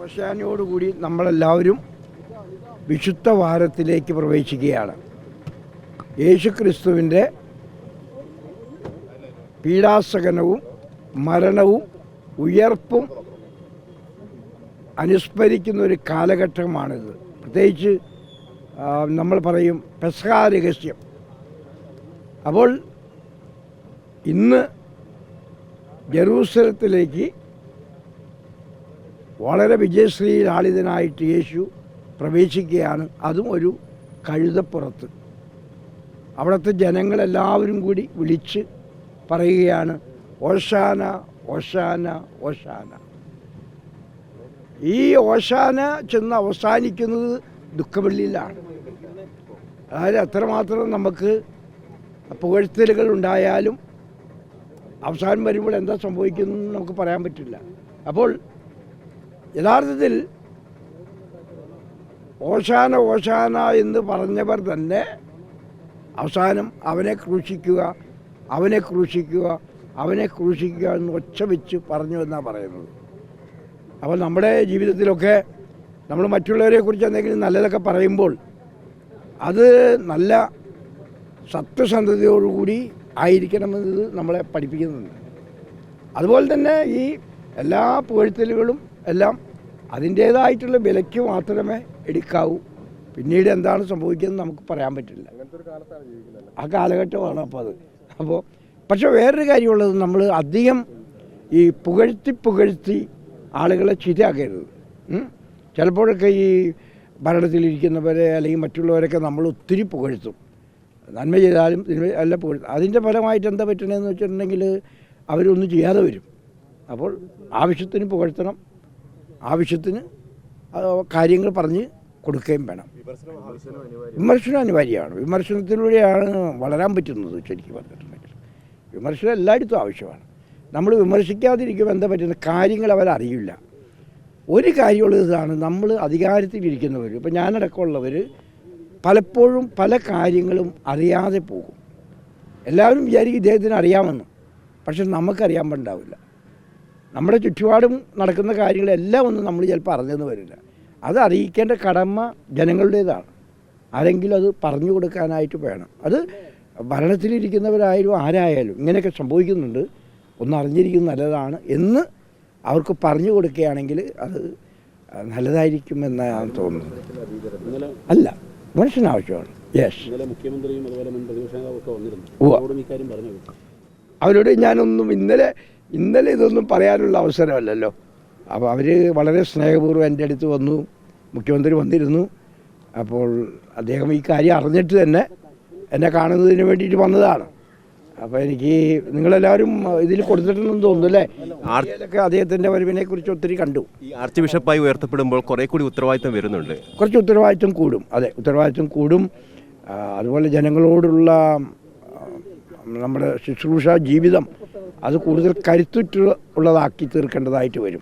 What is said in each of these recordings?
ഓശാനയോടുകൂടി നമ്മളെല്ലാവരും വിശുദ്ധ വാരത്തിലേക്ക് പ്രവേശിക്കുകയാണ്. യേശുക്രിസ്തുവിൻ്റെ പീഡാസഹനവും മരണവും ഉയർപ്പും അനുസ്മരിക്കുന്ന ഒരു കാലഘട്ടമാണിത്. പ്രത്യേകിച്ച് നമ്മൾ പറയും പെസഹ രഹസ്യം. അപ്പോൾ ഇന്ന് ജെറൂസലത്തിലേക്ക് വളരെ വിജയശ്രീലാളിതനായിട്ട് യേശു പ്രവേശിക്കുകയാണ്. അതും ഒരു കഴുതപ്പുറത്ത്. അവിടുത്തെ ജനങ്ങളെല്ലാവരും കൂടി വിളിച്ച് പറയുകയാണ്, ഓശാന ഓശാന ഓശാന. ഈ ഓശാന ചെന്ന് അവസാനിക്കുന്നത് ദുഃഖവെള്ളിയിലാണ്. അതായത് അത്രമാത്രം നമുക്ക് പുകഴ്ത്തലുകൾ ഉണ്ടായാലും അവസാനം വരുമ്പോൾ എന്താ സംഭവിക്കുന്നതെന്ന് നമുക്ക് പറയാൻ പറ്റില്ല. അപ്പോൾ യഥാർത്ഥത്തിൽ ഓശാന ഓശാന എന്ന് പറഞ്ഞവർ തന്നെ അവസാനം അവനെ ക്രൂശിക്കുക, അവനെ ക്രൂശിക്കുക, അവനെ ക്രൂശിക്കുക എന്ന് ഒച്ച വെച്ച് പറഞ്ഞു എന്നാണ് പറയുന്നത്. അപ്പോൾ നമ്മുടെ ജീവിതത്തിലൊക്കെ നമ്മൾ മറ്റുള്ളവരെക്കുറിച്ച് എന്തെങ്കിലും നല്ലതൊക്കെ പറയുമ്പോൾ അത് നല്ല സത്യസന്ധതയോടുകൂടി ആയിരിക്കണമെന്നത് നമ്മളെ പഠിപ്പിക്കുന്നുണ്ട്. അതുപോലെ തന്നെ ഈ എല്ലാ പുകഴ്ത്തലുകളും എല്ലാം അതിൻ്റേതായിട്ടുള്ള വിലയ്ക്ക് മാത്രമേ എടുക്കാവൂ. പിന്നീട് എന്താണ് സംഭവിക്കുന്നത് നമുക്ക് പറയാൻ പറ്റില്ല. ആ കാലഘട്ടമാണ് അപ്പോൾ അത്. പക്ഷെ വേറൊരു കാര്യമുള്ളത്, നമ്മൾ അധികം ഈ പുകഴ്ത്തി ആളുകളെ ശരിയാക്കരുത്. ചിലപ്പോഴൊക്കെ ഈ ഭരണത്തിലിരിക്കുന്നവരെ അല്ലെങ്കിൽ മറ്റുള്ളവരൊക്കെ നമ്മൾ ഒത്തിരി പുകഴ്ത്തും. നന്മ ചെയ്താലും എല്ലാം പുകഴ്ത്തും. അതിൻ്റെ ഫലമായിട്ട് എന്താ പറ്റണമെന്ന് വെച്ചിട്ടുണ്ടെങ്കിൽ അവരൊന്നും ചെയ്യാതെ വരും. അപ്പോൾ ആവശ്യത്തിന് പുകഴ്ത്തണം, ആവശ്യത്തിന് കാര്യങ്ങൾ പറഞ്ഞ് കൊടുക്കുകയും വേണം. വിമർശനം അനിവാര്യമാണ്. വിമർശനത്തിലൂടെയാണ് വളരാൻ പറ്റുന്നത്. ശരിക്കും പറഞ്ഞിട്ടുണ്ടെങ്കിൽ വിമർശനം എല്ലായിടത്തും ആവശ്യമാണ്. നമ്മൾ വിമർശിക്കാതിരിക്കുമ്പോൾ എന്താ പറ്റുന്നത്, കാര്യങ്ങൾ അവരറിയില്ല. ഒരു കാര്യമുള്ളതാണ്, നമ്മൾ അധികാരത്തിലിരിക്കുന്നവർ, ഇപ്പം ഞാനടക്കമുള്ളവർ പലപ്പോഴും പല കാര്യങ്ങളും അറിയാതെ പോകും. എല്ലാവരും വിചാരിക്കും ഇദ്ദേഹത്തിന് അറിയാമെന്ന്, പക്ഷെ നമുക്കറിയാൻ പറ്റുണ്ടാവില്ല. നമ്മുടെ ചുറ്റുപാടും നടക്കുന്ന കാര്യങ്ങളെല്ലാം ഒന്നും നമ്മൾ ചിലപ്പോൾ അറിഞ്ഞെന്ന് വരില്ല. അത് അറിയിക്കേണ്ട കടമ ജനങ്ങളുടേതാണ്. ആരെങ്കിലും അത് പറഞ്ഞു കൊടുക്കാനായിട്ട് വേണം. അത് ഭരണത്തിലിരിക്കുന്നവരായാലും ആരായാലും ഇങ്ങനെയൊക്കെ സംഭവിക്കുന്നുണ്ട്, ഒന്ന് അറിഞ്ഞിരിക്കുന്നത് നല്ലതാണ് എന്ന് അവർക്ക് പറഞ്ഞു കൊടുക്കുകയാണെങ്കിൽ അത് നല്ലതായിരിക്കുമെന്നാണ് തോന്നുന്നത്. അല്ല, മനുഷ്യന് ആവശ്യമാണ്. യെസ്, അവരോട് ഞാനൊന്നും ഇന്നലെ ഇതൊന്നും പറയാനുള്ള അവസരമല്ലല്ലോ. അപ്പോൾ അവർ വളരെ സ്നേഹപൂർവ്വം എൻ്റെ അടുത്ത് വന്നു, മുഖ്യമന്ത്രി വന്നിരുന്നു. അപ്പോൾ അദ്ദേഹം ഈ കാര്യം അറിഞ്ഞിട്ട് തന്നെ എന്നെ കാണുന്നതിന് വേണ്ടിയിട്ട് വന്നതാണ്. അപ്പോൾ എനിക്ക് നിങ്ങളെല്ലാവരും ഇതിൽ കൊടുത്തിട്ടുണ്ടെന്ന് തോന്നുന്നു അല്ലേ? ആർട്ടിലൊക്കെ അദ്ദേഹത്തിൻ്റെ വരവിനെ കുറിച്ച് ഒത്തിരി കണ്ടു. ഈ ആർച്ച് ബിഷപ്പായി ഉയർത്തപ്പെടുമ്പോൾ കുറേ കൂടി ഉത്തരവാദിത്തം വരുന്നുണ്ട്. കുറച്ച് ഉത്തരവാദിത്തം കൂടും. അതെ, ഉത്തരവാദിത്തം കൂടും. അതുപോലെ ജനങ്ങളോടുള്ള നമ്മുടെ ശുശ്രൂഷ ജീവിതം അത് കൂടുതൽ കരുത്തുള്ളതാക്കി തീർക്കേണ്ടതായിട്ട് വരും.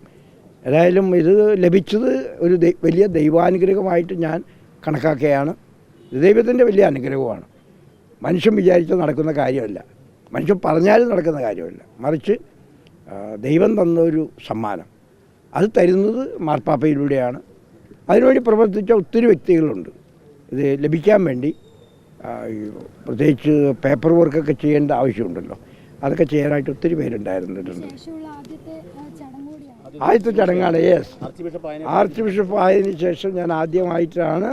ഏതായാലും ഇത് ലഭിച്ചത് ഒരു വലിയ ദൈവാനുഗ്രഹമായിട്ട് ഞാൻ കണക്കാക്കുകയാണ്. ദൈവത്തിൻ്റെ വലിയ അനുഗ്രഹമാണ്. മനുഷ്യൻ വിചാരിച്ചാൽ നടക്കുന്ന കാര്യമല്ല, മനുഷ്യൻ പറഞ്ഞാലും നടക്കുന്ന കാര്യമല്ല. മറിച്ച് ദൈവം തന്നൊരു സമ്മാനം, അത് തരുന്നത് മാർപ്പാപ്പയിലൂടെയാണ്. അതിനുവേണ്ടി പ്രവർത്തിച്ച ഒത്തിരി വ്യക്തികളുണ്ട്. ഇത് ലഭിക്കാൻ വേണ്ടി പ്രത്യേകിച്ച് പേപ്പർ വർക്കൊക്കെ ചെയ്യേണ്ട ആവശ്യമുണ്ടല്ലോ, അതൊക്കെ ചെയ്യാനായിട്ട് ഒത്തിരി പേരുണ്ടായിരുന്നിട്ടുണ്ട്. ആദ്യത്തെ ചടങ്ങാണ്. യെസ്, ആർച്ച് ബിഷപ്പ് ആയതിനു ശേഷം ഞാൻ ആദ്യമായിട്ടാണ്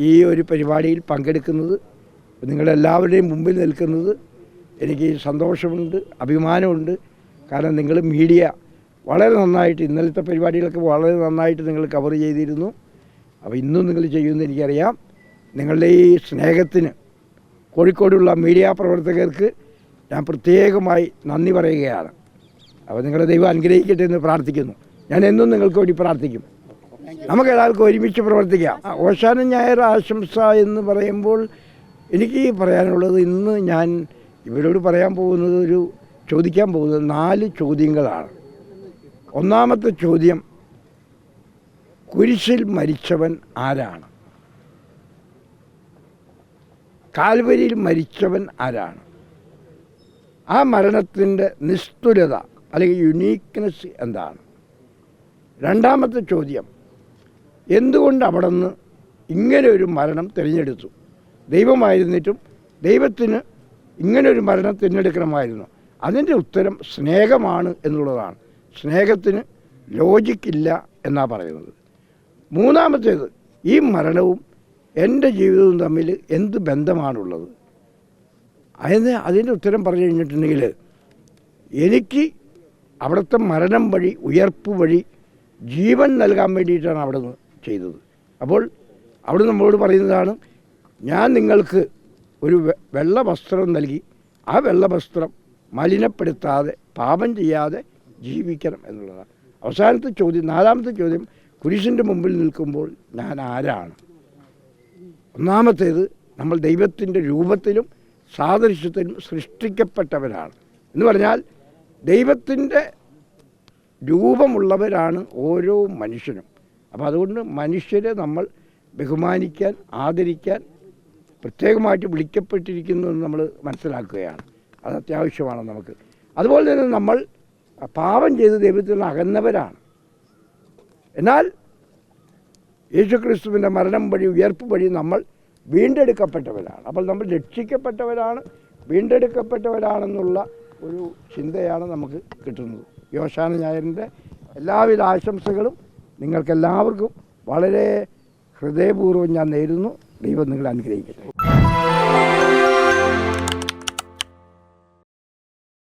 ഈ ഒരു പരിപാടിയിൽ പങ്കെടുക്കുന്നത്. നിങ്ങളെല്ലാവരുടെയും മുമ്പിൽ നിൽക്കുന്നത് എനിക്ക് സന്തോഷമുണ്ട്, അഭിമാനമുണ്ട്. കാരണം നിങ്ങൾ മീഡിയ വളരെ നന്നായിട്ട്, ഇന്നലത്തെ പരിപാടികളൊക്കെ വളരെ നന്നായിട്ട് നിങ്ങൾ കവർ ചെയ്തിരുന്നു. അപ്പോൾ ഇന്നും നിങ്ങൾ ചെയ്യുമെന്ന് എനിക്കറിയാം. നിങ്ങളുടെ ഈ സ്നേഹത്തിന് കോഴിക്കോടുള്ള മീഡിയ പ്രവർത്തകർക്ക് ഞാൻ പ്രത്യേകമായി നന്ദി പറയുകയാണ്. അപ്പോൾ നിങ്ങളുടെ ദൈവം അനുഗ്രഹിക്കട്ടെ എന്ന് പ്രാർത്ഥിക്കുന്നു. ഞാൻ എന്നും നിങ്ങൾക്ക് വേണ്ടി പ്രാർത്ഥിക്കും. നമുക്ക് എല്ലാവർക്കും ഒരുമിച്ച് പ്രവർത്തിക്കാം. ഓശാന ഞായർ ആശംസ എന്ന് പറയുമ്പോൾ എനിക്ക് പറയാനുള്ളത്, ഇന്ന് ഞാൻ ഇവരോട് പറയാൻ പോകുന്നത്, ചോദിക്കാൻ പോകുന്നത് 4 ചോദ്യങ്ങളാണ്. ഒന്നാമത്തെ ചോദ്യം, കുരിശിൽ മരിച്ചവൻ ആരാണ്? കാൽവരിയിൽ മരിച്ചവൻ ആരാണ്? ആ മരണത്തിൻ്റെ നിസ്തുലത അല്ലെങ്കിൽ യുണീക്ക്നെസ് എന്താണ്? രണ്ടാമത്തെ ചോദ്യം, എന്തുകൊണ്ട് അവിടെ നിന്ന് ഇങ്ങനെ ഒരു മരണം തിരഞ്ഞെടുത്തു? ദൈവമായിരുന്നിട്ടും ദൈവത്തിന് ഇങ്ങനെ ഒരു മരണം തിരഞ്ഞെടുക്കണമായിരുന്നു. അതിൻ്റെ ഉത്തരം സ്നേഹമാണ് എന്നുള്ളതാണ്. സ്നേഹത്തിന് ലോജിക്കില്ല എന്നാണ് പറയുന്നത്. മൂന്നാമത്തേത്, ഈ മരണവും എൻ്റെ ജീവിതവും തമ്മിൽ എന്ത് ബന്ധമാണുള്ളത്? അതിൻ്റെ ഉത്തരം പറഞ്ഞു കഴിഞ്ഞിട്ടുണ്ടെങ്കിൽ എനിക്ക് അവിടുത്തെ മരണം വഴി, ഉയർപ്പ് വഴി ജീവൻ നൽകാൻ വേണ്ടിയിട്ടാണ് അവിടെ നിന്ന് ചെയ്തത്. അപ്പോൾ അവിടെ നമ്മളോട് പറയുന്നതാണ്, ഞാൻ നിങ്ങൾക്ക് ഒരു വെള്ള വസ്ത്രം നൽകി, ആ വെള്ള വസ്ത്രം മലിനപ്പെടുത്താതെ പാപം ചെയ്യാതെ ജീവിക്കണം എന്നുള്ളതാണ്. അവസാനത്തെ ചോദ്യം, നാലാമത്തെ ചോദ്യം, കുരിശിൻ്റെ മുമ്പിൽ നിൽക്കുമ്പോൾ ഞാൻ ആരാണ്? ഒന്നാമത്തേത്, നമ്മൾ ദൈവത്തിൻ്റെ രൂപത്തിലും സാദൃശ്യത്തിലും സൃഷ്ടിക്കപ്പെട്ടവരാണ് എന്ന് പറഞ്ഞാൽ ദൈവത്തിൻ്റെ രൂപമുള്ളവരാണ് ഓരോ മനുഷ്യനും. അപ്പോൾ അതുകൊണ്ട് മനുഷ്യരെ നമ്മൾ ബഹുമാനിക്കാൻ, ആദരിക്കാൻ പ്രത്യേകമായിട്ട് വിളിക്കപ്പെട്ടിരിക്കുന്നു എന്ന് നമ്മൾ മനസ്സിലാക്കുകയാണ്. അത് അത്യാവശ്യമാണ് നമുക്ക്. അതുപോലെ തന്നെ നമ്മൾ പാപം ചെയ്ത് ദൈവത്തിൽ നിന്ന് അകന്നവരാണ്. എന്നാൽ യേശുക്രിസ്തുവിൻ്റെ മരണം വഴി, ഉയർപ്പ് വഴി നമ്മൾ വീണ്ടെടുക്കപ്പെട്ടവരാണ്. അപ്പോൾ നമ്മൾ രക്ഷിക്കപ്പെട്ടവരാണ്, വീണ്ടെടുക്കപ്പെട്ടവരാണെന്നുള്ള ഒരു ചിന്തയാണ് നമുക്ക് കിട്ടുന്നത്. യോശാന ഞായറിൻ്റെ എല്ലാവിധ ആശംസകളും നിങ്ങൾക്കെല്ലാവർക്കും വളരെ ഹൃദയപൂർവ്വം ഞാൻ നേരുന്നു. ദൈവം നിങ്ങളെ അനുഗ്രഹിക്കട്ടെ.